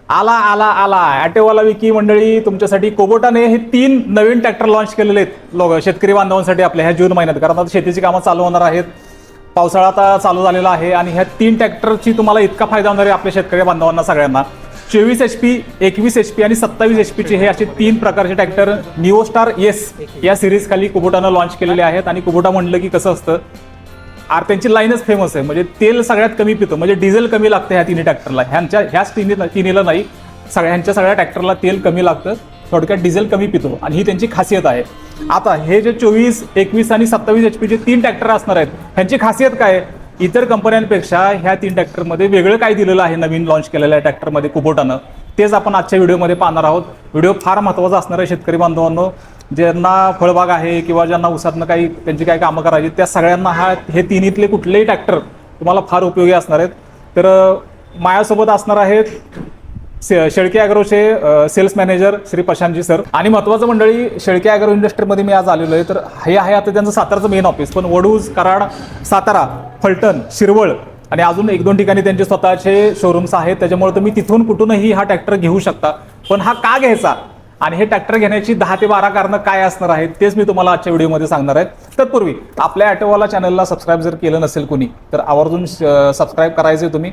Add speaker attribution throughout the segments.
Speaker 1: आला आला आला ॲटोवाला विकी मंडळी तुमच्यासाठी कुबोटाने हे 3 नवीन ट्रॅक्टर लॉन्च केलेले आहेत शेतकरी बांधवांसाठी आपल्या ह्या जून महिन्यात. कारण आता शेतीची कामं चालू होणार आहेत, पावसाळा आता चालू झालेला आहे आणि ह्या 3 ट्रॅक्टरची तुम्हाला इतका फायदा होणार आहे आपल्या शेतकरी बांधवांना सगळ्यांना. 24 HP, 21 HP आणि 27 HP चे हे असे 3 प्रकारचे ट्रॅक्टर निओ स्टार एस या सिरीज खाली कुबोटानं लॉन्च केलेले आहेत. आणि कुबोटा म्हणलं की कसं असतं, त्यांची लाईनच फेमस आहे, म्हणजे तेल सगळ्यात कमी पितो, म्हणजे डिझेल कमी लागतं ह्या 3 ट्रॅक्टरला. ह्याच तिन्हीला नाही, सगळ्या ट्रॅक्टरला तेल कमी लागतं, थोडक्यात डिझेल कमी पितो आणि ही त्यांची खासियत आहे. आता हे जे 24, 21 आणि 27 HP चे 3 ट्रॅक्टर असणार आहेत, ह्यांची खासियत काय? इतर कंपन्यांपेक्षा ह्या 3 ट्रॅक्टरमध्ये वेगळं काय दिलेलं आहे नवीन लॉन्च केलेल्या ट्रॅक्टरमध्ये कुबोटानं, तेच आपण आजच्या व्हिडिओमध्ये पाहणार आहोत. व्हिडिओ फार महत्त्वाचा असणार आहे शेतकरी बांधवांनो. ज्यांना फळबाग आहे किंवा ज्यांना ऊसातनं काही त्यांची काही कामं करायची, त्या सगळ्यांना हे तिन्हीतले कुठलेही ट्रॅक्टर तुम्हाला फार उपयोगी असणार आहेत. तर माझ्यासोबत असणार आहेत Shelke ॲग्रोचे cells manager Shri Prashantji sir. आणि महत्त्वाचं मंडळी, शेळके ॲग्रो इंडस्ट्रीमध्ये मी आज आलेलो आहे. तर हे आहे आता त्यांचं सातारचं मेन ऑफिस, पण वडूज, कराड, सातारा, फलटण, शिरवळ आणि अजून 1-2 ठिकाणी त्यांचे स्वतःचे शोरूम्स आहेत. त्याच्यामुळे तुम्ही तिथून कुठूनही हा ट्रॅक्टर घेऊ शकता. पण हा का घ्यायचा आणि हे ट्रॅक्टर घेण्याची 10 ते 12 कारणं काय असणार आहेत तेच मी तुम्हाला आजच्या व्हिडिओमध्ये सांगणार आहे. तत्पूर्वी आपल्या ॲटोवाला चॅनलला सबस्क्राईब जर केलं नसेल कोणी, तर आवर्जून सबस्क्राईब करायचे. तुम्ही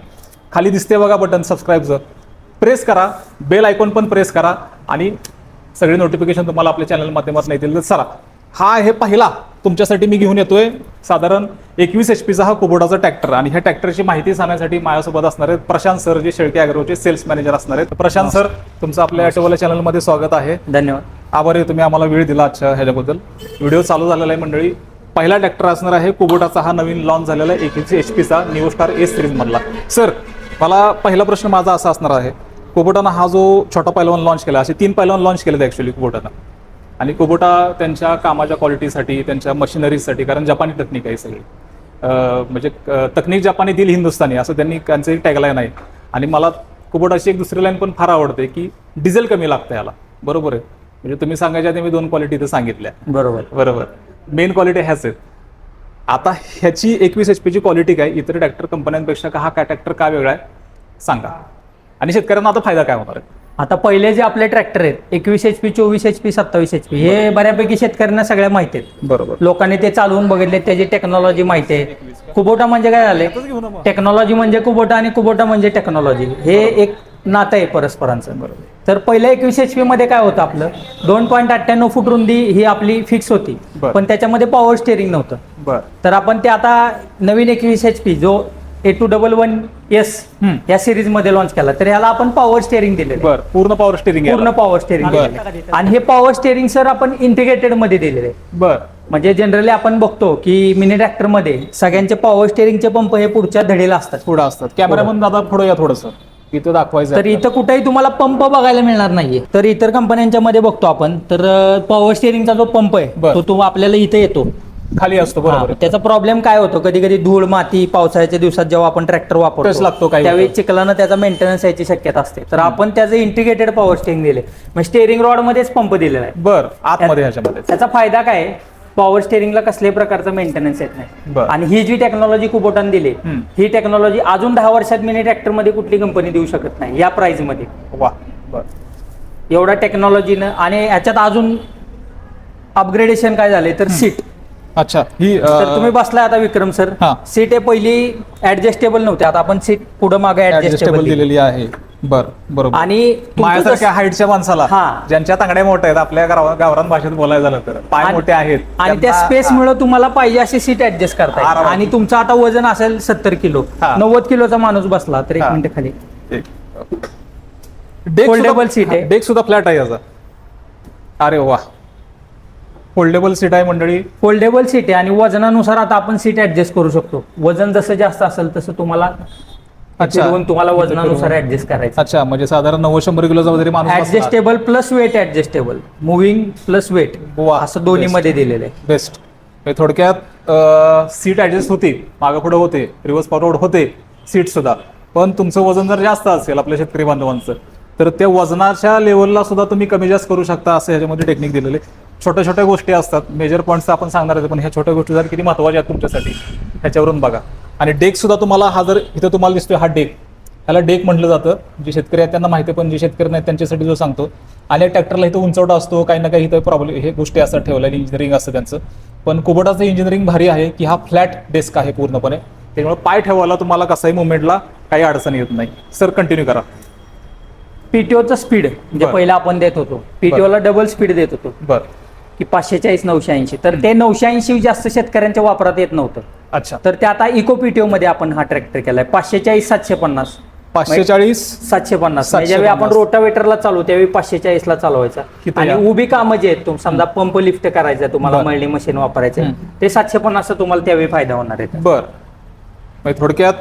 Speaker 1: खाली दिसते बघा बटन सबस्क्राईबचं, प्रेस करा, बेल आयकॉन पण प्रेस करा आणि सगळे नोटिफिकेशन तुम्हाला आपल्या चॅनल माध्यमातून येतील. तर चला, हा हे पहिला तुमच्यासाठी मी घेऊन येतोय साधारण 21 HP चा हा कुबोटाचा ट्रॅक्टर. आणि ह्या ट्रॅक्टरची माहिती सांगण्यासाठी माझ्यासोबत असणार आहेत प्रशांत सर, जे शेळके ॲग्रोचे सेल्स मॅनेजर असणार आहेत. प्रशांत सर, तुमचं आपल्या ॲटोवाला चॅनलमध्ये स्वागत आहे.
Speaker 2: धन्यवाद.
Speaker 1: आभारी आहे तुम्ही आम्हाला वेळ दिला आजच्या ह्याच्याबद्दल. व्हिडिओ चालू झालेला आहे मंडळी. पहिला ट्रॅक्टर असणार आहे कुबोटाचा हा नवीन लॉन्च झालेला 21 HP चा निओ स्टार एस सिरीज मधला. सर, मला पहिला प्रश्न माझा असा असणार आहे, कुबोटानं हा जो छोटा पैलवान लॉन्च केला, असे 3 पैलवान लॉन्च केले ॲक्च्युली कुबोटानं. आणि कुबोटा त्यांच्या कामाच्या क्वालिटीसाठी, त्यांच्या मशिनरीजसाठी, कारण जपानी तकनीक आहे सगळी, म्हणजे तकनीक जपानी दिल हिंदुस्थानी असं त्यांचं एक टॅगलाईन आहे. आणि मला कुबोटाची एक दुसरी लाईन पण फार आवडते की डिझेल कमी लागतं याला. बरोबर आहे, म्हणजे तुम्ही सांगायच्या आधी मी 2 क्वालिटी तर सांगितल्या. बरोबर, मेन क्वालिटी ह्याच आहेत. आता ह्याची 21 HP ची क्वालिटी काय, इतर ट्रॅक्टर कंपन्यांपेक्षा हा काय ट्रॅक्टर का वेगळा आहे सांगा, आणि शेतकऱ्यांना आता फायदा काय होणार आहे?
Speaker 2: आता पहिले जे आपले ट्रॅक्टर आहेत 21 HP, 24 HP, 27 HP, हे बऱ्यापैकी शेतकऱ्यांना सगळ्या माहिती आहेत.
Speaker 1: बरोबर,
Speaker 2: लोकांनी ते चालवून बघितले, त्याची टेक्नॉलॉजी माहिती आहे. कुबोटा म्हणजे काय झाले, टेक्नॉलॉजी म्हणजे कुबोटा आणि कुबोटा म्हणजे टेक्नॉलॉजी, हे एक नातं आहे परस्परांचं.
Speaker 1: बरोबर.
Speaker 2: तर पहिल्या 21 HP मध्ये काय होतं, आपलं 2.98 फूट रुंदी ही आपली फिक्स होती, पण त्याच्यामध्ये पॉवर स्टेअरिंग नव्हतं. तर आपण ते आता नवीन 21 HP जो A211S या सिरीज मध्ये लॉन्च केला, तर ह्याला आपण पॉवर स्टेअरिंग दिलेलं.
Speaker 1: पूर्ण पॉवर स्टेअरिंग.
Speaker 2: आणि हे पॉवर स्टेअरिंग सर आपण इंटिग्रेटेड मध्ये दिलेले. म्हणजे जनरली आपण बघतो की मिनी ट्रॅक्टर मध्ये सगळ्यांचे पॉवर स्टेअरिंगचे पंप हे पुढच्या धडीला असतात.
Speaker 1: कॅमेरामन दादा पुढे या थोडंसं, इथं दाखवायचं.
Speaker 2: तर इथं कुठेही तुम्हाला पंप बघायला मिळणार नाहीये. तर इतर कंपन्यांच्या मध्ये बघतो आपण, तर पॉवर स्टेअरिंगचा जो पंप आहे तो आपल्याला इथे येतो,
Speaker 1: खाली असतो. बरोबर.
Speaker 2: त्याचा प्रॉब्लेम काय होतो, कधी कधी धूळ, माती, पावसाळ्याच्या दिवसात जेव्हा आपण ट्रॅक्टर वापरतो त्यावेळी चिखलानं त्याचा मेंटेनन्स यायची शक्यता असते. तर आपण त्याचं इंटिग्रेटेड पॉवर स्टेअरिंग दिले, म्हणजे स्टेअरिंग रॉड मध्येच पंप दिलेला आहे.
Speaker 1: आतमध्ये ह्याच्यामध्ये
Speaker 2: त्याचा फायदा काय, पॉवर स्टेअरिंगला कसल्याही प्रकारचं मेंटेनन्स येत नाही. आणि ही जी टेक्नॉलॉजी कुबोटाने दिली, ही टेक्नॉलॉजी अजून 10 वर्षात मिनी ट्रॅक्टर मध्ये कुठली कंपनी देऊ शकत नाही या प्राइस मध्ये. एवढ्या टेक्नॉलॉजीनं. आणि याच्यात अजून अपग्रेडेशन काय झाले, तर सीट.
Speaker 1: अच्छा, ही
Speaker 2: तर तुम्ही बसलाय आता विक्रम सर, सीट आहे पहिली ऍडजस्टेबल नव्हती, आता आपण सीट पुढे मागे ऍडजस्टेबल
Speaker 1: दिलेली आहे. बरोबर.
Speaker 2: आणि
Speaker 1: माझ्यासारख्या हाईटच्या माणसाला, ज्यांच्या तांगड्या मोठ्या आहेत, आपल्या गावरान भाषेत बोलायला झालं तर पाय मोठे आहेत,
Speaker 2: आणि त्या स्पेस मुळे तुम्हाला पाहिजे अशी सीट ऍडजस्ट करता. आणि तुमचं आता वजन असेल 70 किलो, 90 किलोचा माणूस बसला तर 1 मिनिट खाली फोल्डेबल सीट आहे.
Speaker 1: डेक सुद्धा फ्लॅट आहे याचा. अरे वा, फोल्डेबल सीट आहे मंडळी.
Speaker 2: फोल्डेबल सीट आहे आणि वजनानुसार आता आपण सीट ऍडजस्ट करू शकतो. वजन जसं जास्त असेल तसं तुम्हाला वजनानुसार ऍडजस्ट करायचं.
Speaker 1: अच्छा, म्हणजे साधारण 90-100 किलोचा वगैरे माणूस
Speaker 2: adjustable plus weight adjustable, moving plus weight असं दोन्ही मध्ये दिलेलं आहे.
Speaker 1: बेस्ट. थोडक्यात सीट ऍडजस्ट होते, मागे पुढे होते, रिव्हर्स फॉरवर्ड होते सीट सुद्धा. पण तुमचं वजन जर जास्त असेल आपल्या शेतकरी बांधवांचं, तर त्या वजनाच्या लेवलला सुद्धा तुम्ही कमी जास्त करू शकता, असं ह्याच्यामध्ये टेक्निक दिलेले. छोट्या छोट्या गोष्टी असतात, मेजर पॉईंट्स आपण सांगणार आहे, पण ह्या छोट्या गोष्टी जर किती महत्त्वाच्या आहेत तुमच्यासाठी ह्याच्यावरून बघा. आणि डेक सुद्धा तुम्हाला, हा जर इथं तुम्हाला दिसतोय हा डेक, ह्याला डेक म्हटलं जातं. जे शेतकरी आहेत त्यांना माहिती आहे, पण जे शेतकरी नाहीत त्यांच्यासाठी जो सांगतो. आणि ट्रॅक्टरला इथं उंचवटा असतो, काही ना काही इथं प्रॉब्लेम हे गोष्टी असतात ठेवलेली, इंजिनिअरिंग असतं त्यांचं. पण कुबोटाचं इंजिनिअरिंग भारी आहे की हा फ्लॅट डेस्क आहे पूर्णपणे, त्यामुळे पाय ठेवायला तुम्हाला कसंही मुवमेंटला काही अडचण येत नाही. सर कंटिन्यू करा.
Speaker 2: पीटीओचं स्पीड म्हणजे
Speaker 1: बरं.
Speaker 2: पहिला आपण देत होतो, पीटीओला डबल स्पीड देत होतो
Speaker 1: बरं.
Speaker 2: की 540 980. तर ते 980 जास्त शेतकऱ्यांच्या वापरात येत नव्हतं.
Speaker 1: अच्छा.
Speaker 2: तर ते आता इको पीटीओ मध्ये आपण हा ट्रॅक्टर केलाय. 540 750
Speaker 1: 540
Speaker 2: 750 म्हणजे ज्यावेळी आपण रोटावेटरला चालू त्यावेळी 540 ला चालवायचा.
Speaker 1: किती
Speaker 2: आणि
Speaker 1: या?
Speaker 2: उभी कामं जे आहेत समजा पंप लिफ्ट करायचा तुम्हाला,
Speaker 1: बरं.
Speaker 2: मळणी मशीन वापरायचं, ते 750 तुम्हाला त्यावेळी फायदा होणार आहे.
Speaker 1: बर. म्हणजे थोडक्यात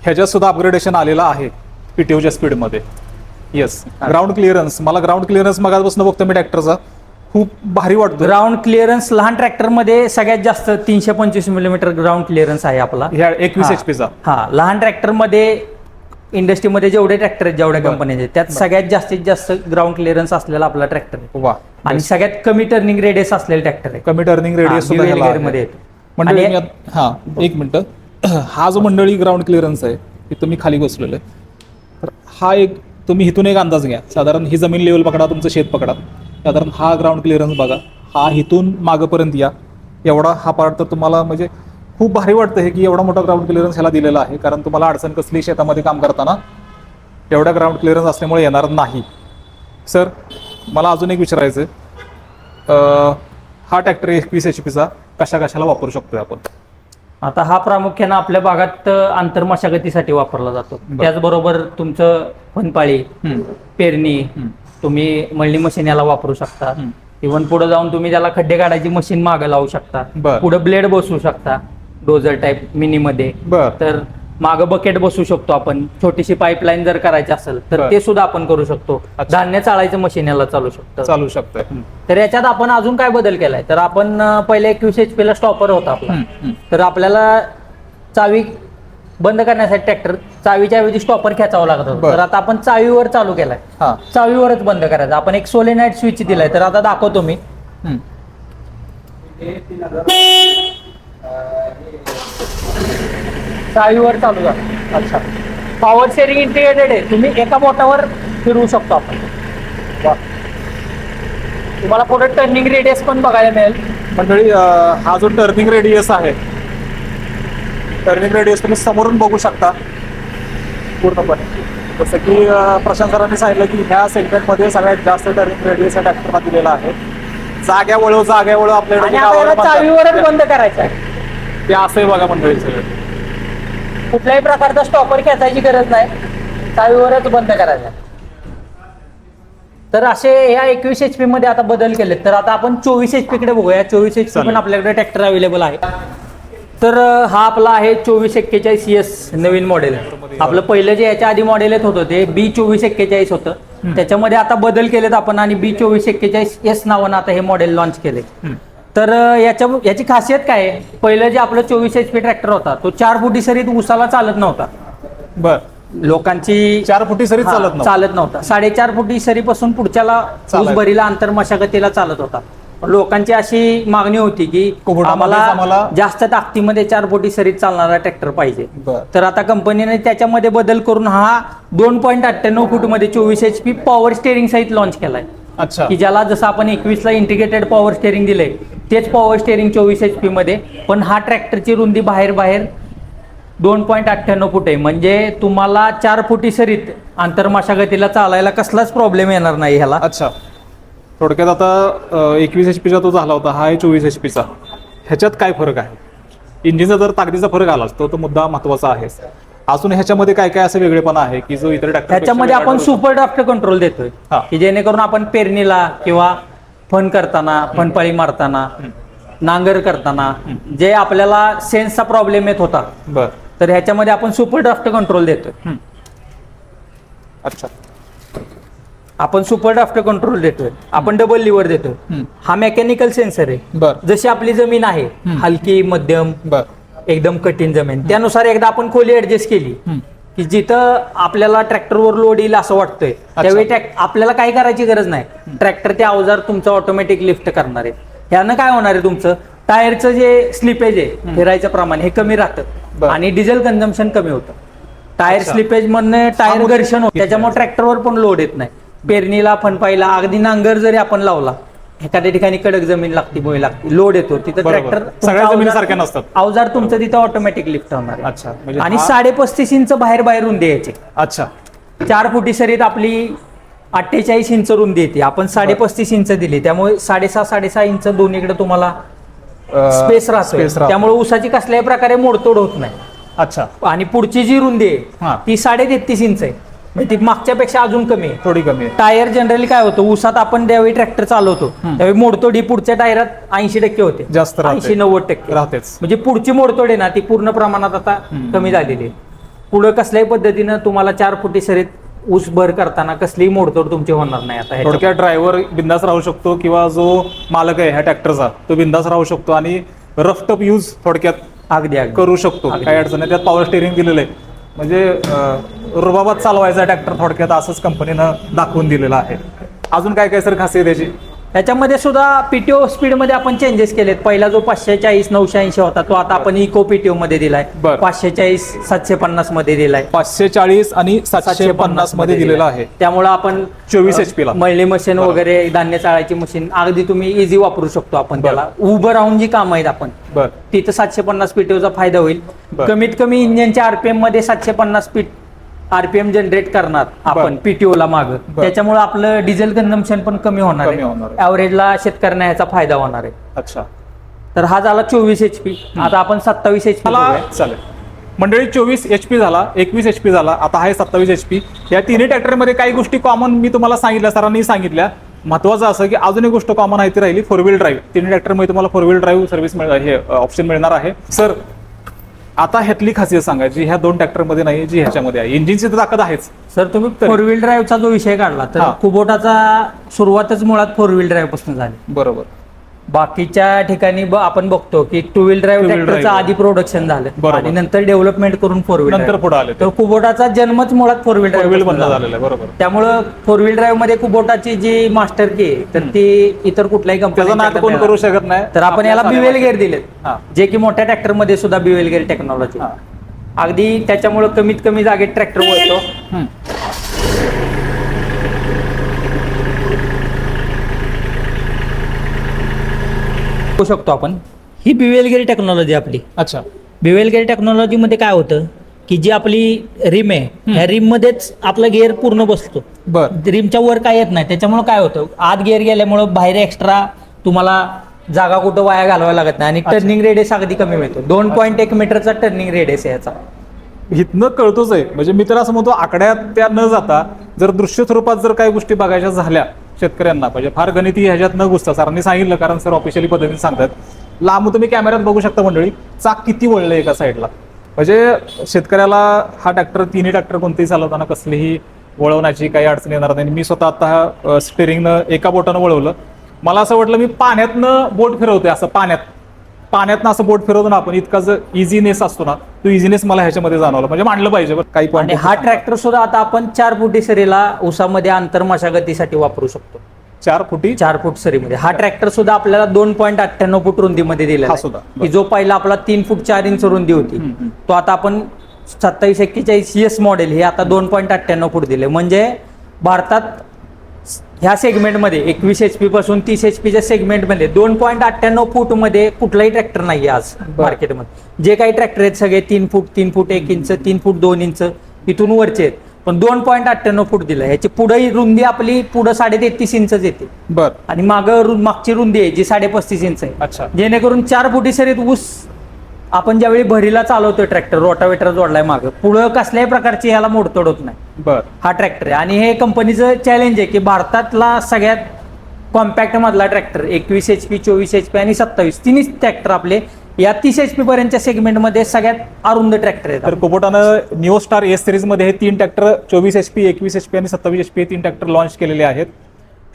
Speaker 1: ह्याच्यात सुद्धा अपग्रेडेशन आलेलं आहे पीटीओच्या स्पीडमध्ये. येस. ग्राउंड क्लिअरन्स, मला ग्राउंड क्लिअरन्स मगापासून बघतो मी ट्रॅक्टरचा, खूप भारी वाटतो.
Speaker 2: ग्राउंड क्लिअरन्स लहान ट्रॅक्टर मध्ये सगळ्यात जास्त 325 मिलीमीटर ग्राउंड क्लिअरन्स आहे आपला.
Speaker 1: ह्या 21
Speaker 2: हा.
Speaker 1: HP चा.
Speaker 2: हा, लहान ट्रॅक्टर मध्ये इंडस्ट्रीमध्ये जेवढे ट्रॅक्टर आहेत, जेवढ्या
Speaker 1: बरं.
Speaker 2: कंपन्या आहेत, त्यात सगळ्यात जास्तीत जास्त ग्राउंड क्लिअरन्स असलेला आपला ट्रॅक्टर आहे.
Speaker 1: वा.
Speaker 2: आणि सगळ्यात कमी टर्निंग रेडियस असलेले ट्रॅक्टर आहे.
Speaker 1: कमी टर्निंग रेडियस सुद्धा ह्याला आहे.
Speaker 2: मध्ये येतो.
Speaker 1: मंडळी
Speaker 2: आणि-
Speaker 1: हा एक मिनिट. हा जो मंडळी ग्राउंड क्लिअरन्स आहे इथं मी खाली बसलेलो आहे, तर हा एक तुम्ही इथून एक अंदाज घ्या. साधारण ही जमीन लेवल पकडा, तुमचं शेत पकडा, साधारण हा ग्राउंड क्लिअरन्स बघा, हा इथून मागपर्यंत या एवढा हा पार्ट. तर तुम्हाला म्हणजे खूप भारी वाटतं हे की एवढा मोठा ग्राउंड क्लिअरन्स ह्याला दिलेला आहे. कारण तुम्हाला अडचण कसली शेतामध्ये काम करताना एवढा ग्राउंड क्लिअरन्स असल्यामुळे येणार नाही. सर मला अजून एक विचारायचं आहे, हा ट्रॅक्टर 21 HP चा कशा कशाला वापरू शकतोय आपण?
Speaker 2: आता हा प्रामुख्यानं आपल्या भागात आंतरमशागतीसाठी वापरला जातो. त्याचबरोबर तुमचं फनपाळी, पेरणी, तुम्ही मळणी मशीन याला वापरू शकता. इव्हन पुढे जाऊन तुम्ही त्याला खड्डे काढायची मशीन मागे लावू शकता.
Speaker 1: बरं.
Speaker 2: पुढे ब्लेड बसवू शकता डोजर टाईप मिनी मध्ये.
Speaker 1: बरं.
Speaker 2: तर मागं बकेट बसवू शकतो आपण. छोटीशी पाईपलाईन जर करायची असेल तर
Speaker 1: बरं.
Speaker 2: ते सुद्धा आपण करू शकतो.
Speaker 1: अच्छा.
Speaker 2: धान्य चाळायचं मशीन याला चालू शकतं.
Speaker 1: चालू शकतोय.
Speaker 2: तर याच्यात आपण अजून काय बदल केलाय, तर आपण पहिले 21 HP ला स्टॉपर होता आपला. तर आपल्याला चावी बंद करण्यासाठी ट्रॅक्टर चावीच्या ऐवजी स्टॉपर खेचावं लागत होतं.
Speaker 1: बरं.
Speaker 2: तर आता आपण चावीवर चालू केलाय.
Speaker 1: हा.
Speaker 2: चावीवरच बंद करायचं. आपण एक सोलेनाइट स्विच दिलाय. तर आता दाखवतो मी. चावीवर चालू झालं. अच्छा. पॉवर शेअरिंग इंटिग्रेटेड आहे. तुम्ही एका बोटावर फिरवू शकतो आपण. तुम्हाला पुढे टर्निंग रेडियस पण बघायला मिळेल.
Speaker 1: मंडळी हा जो टर्निंग रेडियस आहे, टर्निंग रेडियस तुम्ही समोरून बघू शकता पूर्णपणे. जसं की प्रशांत सरांनी सांगितलं की ह्या सेगमेंटमध्ये सगळ्यात जास्त टर्निंग रेडियस या ट्रॅक्टरला दिलेला आहे. जाग्यावळो आपल्याकडे
Speaker 2: आणि आपल्याला चावीवरच बंद करायचं आहे.
Speaker 1: ते असंही बघा मंडळी सगळं.
Speaker 2: कुठल्याही प्रकारचा स्टॉपर खेचायची गरज नाही, चावीवरच बंद करायचा. तर असे या 21 HP मध्ये आता बदल केले. तर आता आपण 24 HP कडे बघूया. 24 HP पण आपल्याकडे ट्रॅक्टर अवेलेबल आहे. तर हा आपला आहे 2441 CS नवीन मॉडेल. आपलं पहिलं जे याच्या आधी मॉडेल येत होतं ते B2441 होतं. त्याच्यामध्ये आता बदल केलेत आपण आणि B2441S नावानं आता हे मॉडेल लॉन्च केले. तर याची खासियत काय आहे, पहिलं जे आपलं 24 HP ट्रॅक्टर होता तो 4 फुटी सरीत उसाला चालत नव्हता.
Speaker 1: बर.
Speaker 2: लोकांची
Speaker 1: 4 फुटी सरी
Speaker 2: चालत नव्हता. 4.5 फुटी सरीपासून पुढच्याला ऊस भरीला अंतर मशागतीला चालत होता. लोकांची अशी मागणी होती की आम्हाला जास्त ताकदीमध्ये 4 फुटी सरीत चालणारा ट्रॅक्टर पाहिजे. तर आता कंपनीने त्याच्यामध्ये बदल करून हा 2.98 फूट मध्ये 24 HP पॉवर स्टेअरिंग सहित लॉन्च केलाय.
Speaker 1: अच्छा.
Speaker 2: की ज्याला जसं आपण 21 ला इंटिग्रेटेड पॉवर स्टेअरिंग दिलंय तेच पॉवर स्टेअरिंग 24 HP मध्ये. पण हा ट्रॅक्टरची रुंदी बाहेर 2.98 फूट आहे. म्हणजे तुम्हाला 4 फुटी सरीत आंतरमशागतीला चालायला कसलाच प्रॉब्लेम येणार नाही ह्याला.
Speaker 1: अच्छा. थोडक्यात आता 21 HP चा तो झाला होता, हा आहे 24 HP चा. ह्याच्यात काय फरक आहे? इंजिनचा जर ताकदीचा फरक आलाच तो मुद्दा महत्वाचा आहे. अजून ह्याच्यामध्ये काय काय असं वेगळेपणा आहे की जो इतर ट्रॅक्टर
Speaker 2: ह्याच्यामध्ये आपण सुपर ड्राफ्ट कंट्रोल देतोय की जेणेकरून आपण पेरणीला किंवा फन करताना, फनपाळी मारताना, नांगर करताना जे आपल्याला सेन्सचा प्रॉब्लेम येत होता, तर ह्याच्यामध्ये आपण सुपर ड्राफ्ट कंट्रोल देतोय.
Speaker 1: अच्छा.
Speaker 2: आपण सुपर ड्राफ्ट कंट्रोल देतोय, आपण डबल लिव्हर देतोय. हा मेकॅनिकल सेन्सर आहे. जशी आपली जमीन आहे हलकी, मध्यम, एकदम कठीण जमीन, त्यानुसार एकदा आपण खोली ऍडजस्ट केली की जिथं आपल्याला ट्रॅक्टरवर लोड येईल असं वाटतंय त्यावेळी आपल्याला काही करायची गरज नाही. ट्रॅक्टर ते अवजार तुमचं ऑटोमॅटिक लिफ्ट करणार आहे. ह्यानं काय होणार आहे, तुमचं टायरचं जे स्लिपेज आहे फिरायचं प्रमाण हे कमी राहतं आणि डिझेल कन्झम्पशन कमी होतं. टायर
Speaker 1: अच्छा.
Speaker 2: स्लिपेज मधनं टायर घर्षण होतं, त्याच्यामुळे ट्रॅक्टरवर पण लोड येत नाही. पेरणीला फणपाईला अगदी नांगर जरी आपण लावला, एखाद्या ठिकाणी कडक जमीन लागते, भुई लागते, लोड येतो तिथं
Speaker 1: बरोबर.
Speaker 2: ट्रॅक्टर
Speaker 1: सगळ्या जमिनी सारख्या नसतात.
Speaker 2: अवजार तुमचं तिथं ऑटोमॅटिक लिफ्ट होणार आहे.
Speaker 1: अच्छा, म्हणजे
Speaker 2: आणि
Speaker 1: हा-
Speaker 2: 35.5 इंच बाहेर रुंदी यायची.
Speaker 1: अच्छा
Speaker 2: 4 फुटी सरीत आपली 48 इंच रुंदी येते, आपण 35.5 इंच दिली, त्यामुळे 6.5 इंच दोन्हीकडे तुम्हाला स्पेस राहतो.
Speaker 1: राहतो.
Speaker 2: त्यामुळे ऊसाची कसल्याही प्रकारे मोडतोड होत नाही.
Speaker 1: अच्छा,
Speaker 2: आणि पुढची जी रुंदी
Speaker 1: हा.
Speaker 2: आहे ती 33.5 इंच आहे, म्हणजे ती मागच्यापेक्षा अजून कमी आहे.
Speaker 1: थोडी कमी आहे.
Speaker 2: टायर जनरली काय होतं, ऊसात आपण ज्यावेळी ट्रॅक्टर चालवतो त्यावेळी मोडतोड ही पुढच्या टायरात 80% होते,
Speaker 1: जास्त राहते.
Speaker 2: 80-90%
Speaker 1: राहतेच.
Speaker 2: म्हणजे पुढची मोडतोड आहे ना ती पूर्ण प्रमाणात आता कमी झालेली आहे. पुढे कसल्याही पद्धतीनं तुम्हाला 4 फुटी सरीत ऊस भर करताना कसलीही मोडतोड तुमची होणार नाही. आता ह्याच्यात.
Speaker 1: थोडक्यात ड्रायव्हर बिंदास राहू शकतो किंवा जो मालक आहे ह्या ट्रॅक्टरचा तो बिंदास राहू शकतो आणि रफ टफ यूज थोडक्यात
Speaker 2: अगदी अगदी
Speaker 1: करू शकतो.
Speaker 2: अगदी.
Speaker 1: काही अडचण नाही. त्यात पॉवर स्टेरिंग दिलेलं आहे, म्हणजे रुबाबात चालवायचा ट्रॅक्टर थोडक्यात असंच कंपनीनं दाखवून दिलेलं आहे. अजून काय काय सर खासियत याची?
Speaker 2: त्याच्यामध्ये सुद्धा पीटीओ स्पीड मध्ये आपण चेंजेस केलेत. पहिला जो 540 980 होता तो आता आपण इको पीटीओ मध्ये दिलाय.
Speaker 1: बरं.
Speaker 2: 540 750 मध्ये दिलाय.
Speaker 1: 540 आणि 750 मध्ये दिलेला आहे.
Speaker 2: त्यामुळे आपण
Speaker 1: 24 HP ला.
Speaker 2: मळणी मशीन
Speaker 1: बरोबर.
Speaker 2: वगैरे धान्य चाळायची मशीन अगदी तुम्ही इझी वापरू शकतो. आपण
Speaker 1: बरं.
Speaker 2: त्याला उभं राहून जी काम आहेत आपण
Speaker 1: बर
Speaker 2: तिथं 750 पीटीओचा फायदा होईल.
Speaker 1: बरं.
Speaker 2: कमीत कमी इंजिनच्या आरपीएम मध्ये 750 आरपीएम जनरेट करणार आपण
Speaker 1: बरं.
Speaker 2: पीटीओ ला माग.
Speaker 1: बरं.
Speaker 2: त्याच्यामुळे आपलं डिझेल कन्झम्पशन पण कमी होणार
Speaker 1: कमी होणार
Speaker 2: आहे.
Speaker 1: आहे.
Speaker 2: ऍव्हरेजला शेतकऱ्यांना ह्याचा फायदा होणार आहे.
Speaker 1: अच्छा,
Speaker 2: तर हा झाला 24 HP. आता आपण 27 HP
Speaker 1: मला चालेल. मंडळी 24 HP झाला, 21 HP झाला, आता आहे 27 HP. या तिन्ही ट्रॅक्टरमध्ये काही गोष्टी कॉमन मी तुम्हाला सांगितल्या, सरांनी सांगितल्या. महत्वाचं असं की अजून एक गोष्ट कॉमन आहे ती राहिली 4 व्हील ड्राईव्ह. तिन्ही ट्रॅक्टरमध्ये तुम्हाला 4 व्हील ड्राईव्ह सर्व्हिस हे ऑप्शन मिळणार आहे. सर आता ह्यातली खासियत सांगा जी ह्या 2 ट्रॅक्टरमध्ये नाही, जी ह्याच्यामध्ये आहे. इंजिनची तर ताकद आहेच.
Speaker 2: सर तुम्ही 4 व्हील ड्राईव्हचा जो विषय काढला तर
Speaker 1: हा.
Speaker 2: कुबोटाचा सुरुवातच मुळात 4 व्हील ड्राईव्ह पासून झाली.
Speaker 1: बरोबर.
Speaker 2: बाकीच्या ठिकाणी आपण बघतो की 2 wheel drive
Speaker 1: Two wheel
Speaker 2: ट्रॅक्टरचं
Speaker 1: drive.
Speaker 2: आधी प्रोडक्शन झालं
Speaker 1: बरोबर.
Speaker 2: आणि नंतर डेव्हलपमेंट करून 4 व्हील
Speaker 1: नंतर पुढे आले
Speaker 2: तर कुबोटाचा जन्मच मुळात 4 व्हील
Speaker 1: 4 व्हील
Speaker 2: ड्राईव्ह
Speaker 1: बंद झालेला आहे. बरोबर.
Speaker 2: त्यामुळं 4 व्हील ड्राईव्ह मध्ये कुबोटाची जी मास्टर की आहे तर ती इतर कुठल्याही
Speaker 1: त्याचं नाद कोण
Speaker 2: कंपनी
Speaker 1: करू शकत नाही.
Speaker 2: तर आपण याला बिवेल गेअर दिलेत,
Speaker 1: हा.
Speaker 2: जे की मोठ्या ट्रॅक्टर मध्ये सुद्धा बिवेल गेअर टेक्नॉलॉजी
Speaker 1: हा.
Speaker 2: अगदी त्याच्यामुळे कमीत कमी जागेत ट्रॅक्टर वळतो.
Speaker 1: हम्म.
Speaker 2: बघू शकतो आपण ही बिवेल गेअर टेक्नॉलॉजी आपली.
Speaker 1: अच्छा,
Speaker 2: बिवेल गेअर टेक्नॉलॉजी मध्ये काय होतं की जी आपली रिम आहे ह्या रिम मध्येच आपला गेअर पूर्ण बसतो.
Speaker 1: बर
Speaker 2: रिमच्या वर काय येत नाही. त्याच्यामुळे काय होतं आत गेअर गेल्यामुळे बाहेर एक्स्ट्रा तुम्हाला जागा कुठं वाया घालवायला लागत नाही आणि टर्निंग रेडियस अगदी कमी मिळतो. 2.1 मीटरचा टर्निंग रेडियस आहे याचा.
Speaker 1: इथनं कळतोच आहे. म्हणजे मी तर असं म्हणतो आकड्यात त्या न जाता जर दृश्य स्वरूपात जर काही गोष्टी बघायच्या झाल्या शेतकऱ्यांना, म्हणजे फार गणिती ह्याच्यात न घुसता सरांनी सांगितलं, कारण सर ऑफिशियली पद्धतीने सांगतात. लांब तुम्ही कॅमेऱ्यात बघू शकता मंडळी, चाक किती वळलंय एका साईडला. म्हणजे शेतकऱ्याला हा ट्रॅक्टर, तिन्ही ट्रॅक्टर कोणतेही चालवताना कसलीही वळवण्याची काही अडचण येणार नाही. मी स्वतः आता हा स्टेरिंगनं एका बोटानं वळवलं. मला असं वाटलं मी पाण्यातनं बोट फिरवतोय, असं पाण्यातनं असं बोट फिरवतो ना आपण, इतका जर इझिनेस असतो ना, तो इझिनेस मला ह्याच्यामध्ये जाणवला. म्हणजे मांडलं पाहिजे बरं काही
Speaker 2: आणि
Speaker 1: पॉईंट.
Speaker 2: हा ट्रॅक्टर सुद्धा आता आपण 4 फुटी सरीला ऊसामध्ये आंतर मशागतीसाठी वापरू शकतो.
Speaker 1: 4 फुटी
Speaker 2: 4 फूट सरीमध्ये हा ट्रॅक्टर सुद्धा आपल्याला 2.98 फूट रुंदीमध्ये दिलेला
Speaker 1: हा
Speaker 2: आहे.
Speaker 1: सुद्धा.
Speaker 2: की जो पहिला आपला 3 फूट 4 इंच रुंदी होती तो आता आपण 2741 CS मॉडेल हे आता 2.98 फूट दिले. म्हणजे भारतात ह्या सेगमेंटमध्ये 21 HP पासून 30 HPच्या सेगमेंटमध्ये 2.98 फूट मध्ये कुठलाही ट्रॅक्टर नाही आज मार्केटमध्ये. जे काही ट्रॅक्टर आहेत सगळे 3 फूट 3 फूट 1 इंच 3 फूट 2 इंच इथून वरचे आहेत, पण 2.98 फूट दिलं. ह्याची पुढे रुंदी आपली पुढे 33.5 इंचच येते
Speaker 1: बर.
Speaker 2: आणि मागची रुंदी आहे जी 35.5 इंच आहे.
Speaker 1: अच्छा.
Speaker 2: जेणेकरून 4 फुटी सरीत ऊस आपण ज्यावेळी भरीला चालवतोय ट्रॅक्टर, रोटावेटर जोडलाय मागं, पुढं कसल्याही प्रकारची ह्याला मोडतोड होत नाही.
Speaker 1: बर.
Speaker 2: हा ट्रॅक्टर आहे आणि हे कंपनीचं चॅलेंज आहे की भारतातला सगळ्यात कॉम्पॅक्ट मधला ट्रॅक्टर 21 HP 24 HP आणि 27 तिन्ही ट्रॅक्टर आपले या 30 HP पर्यंतच्या सेगमेंटमध्ये सगळ्यात अरुंद ट्रॅक्टर आहेत.
Speaker 1: तर कुबोटानं निओ स्टार एस सिरीज मध्ये हे 3 ट्रॅक्टर 24 HP 21 HP आणि 27 HP हे 3 ट्रॅक्टर लॉन्च केलेले आहेत.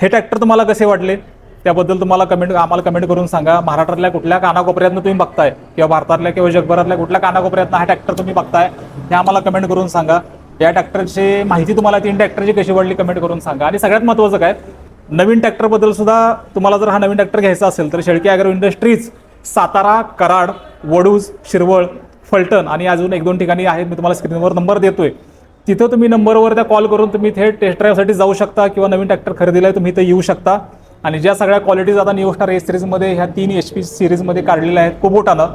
Speaker 1: हे ट्रॅक्टर तुम्हाला कसे वाटले त्याबद्दल तुम्हाला आम्हाला कमेंट करून सांगा. महाराष्ट्रातल्या कुठल्या कानाकोपऱ्यातनं तुम्ही बघताय किंवा भारतातल्या किंवा जगभरातल्या कुठल्या कानाकोपऱ्यातनं हा ट्रॅक्टर तुम्ही बघताय हे आम्हाला कमेंट करून सांगा. या ट्रॅक्टरची माहिती तुम्हाला 3 ट्रॅक्टरची कशी वाटली कमेंट करून सांगा. आणि सगळ्यात महत्त्वाचं काय, नवीन ट्रॅक्टरबद्दल सुद्धा तुम्हाला जर हा नवीन ट्रॅक्टर घ्यायचा असेल तर शेळके ॲग्रो इंडस्ट्रीज सातारा, कराड, वडूज, शिरवळ फलटण आणि अजून 1-2 ठिकाणी आहेत. मी तुम्हाला स्क्रीनवर नंबर देतोय. तिथं तुम्ही नंबरवर त्या कॉल करून तुम्ही थेट टेस्ट ड्राईव्हसाठी जाऊ शकता किंवा नवीन ट्रॅक्टर खरेदीला तुम्ही इथं येऊ शकता. आणि ज्या सगळ्या क्वालिटीज आता न्यू स्टार एस सिरीजमध्ये ह्या 3 HP सिरीजमध्ये काढलेल्या आहेत कुबोटानं,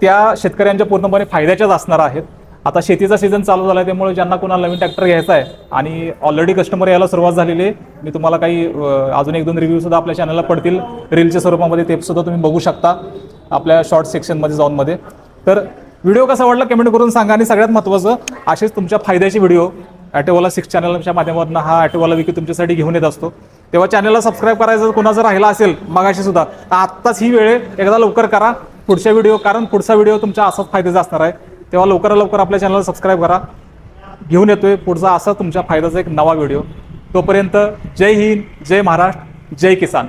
Speaker 1: त्या शेतकऱ्यांच्या पूर्णपणे फायद्याच्याच असणार आहेत. आता शेतीचा सीझन चालू झाला आहे, त्यामुळे ज्यांना कोणाला नवीन ट्रॅक्टर घ्यायचा आहे आणि ऑलरेडी कस्टमर यायला सुरुवात झालेली आहे, मी तुम्हाला काही अजून 1-2 रिव्ह्यूसुद्धा आपल्या चॅनलला पडतील रीलच्या स्वरूपामध्ये, ते सुद्धा तुम्ही बघू शकता आपल्या शॉर्ट सेक्शनमध्ये जाऊन. तर व्हिडिओ कसा वाटला कमेंट करून सांगा. आणि सगळ्यात महत्त्वाचं, असेच तुमच्या फायद्याचे व्हिडिओ ॲटोवाला 6 चॅनलच्या माध्यमातून हा ॲटोवाला विकी तुमच्यासाठी घेऊन येत असतो. तेव्हा चॅनलला सबस्क्राईब करायचं कोणाचं राहिला असेल मगाशी सुद्धा, तर आत्ताच ही वेळ एकदा लवकर करा पुढच्या व्हिडिओ, कारण पुढचा व्हिडिओ तुमच्या असाच फायद्याचा असणार आहे. तेव्हा लवकर आपल्या चॅनलला सबस्क्राईब करा. घेऊन येतोय पुढचा असा तुमच्या फायद्याचा एक नवा व्हिडिओ. तोपर्यंत जय हिंद, जय महाराष्ट्र, जय किसान.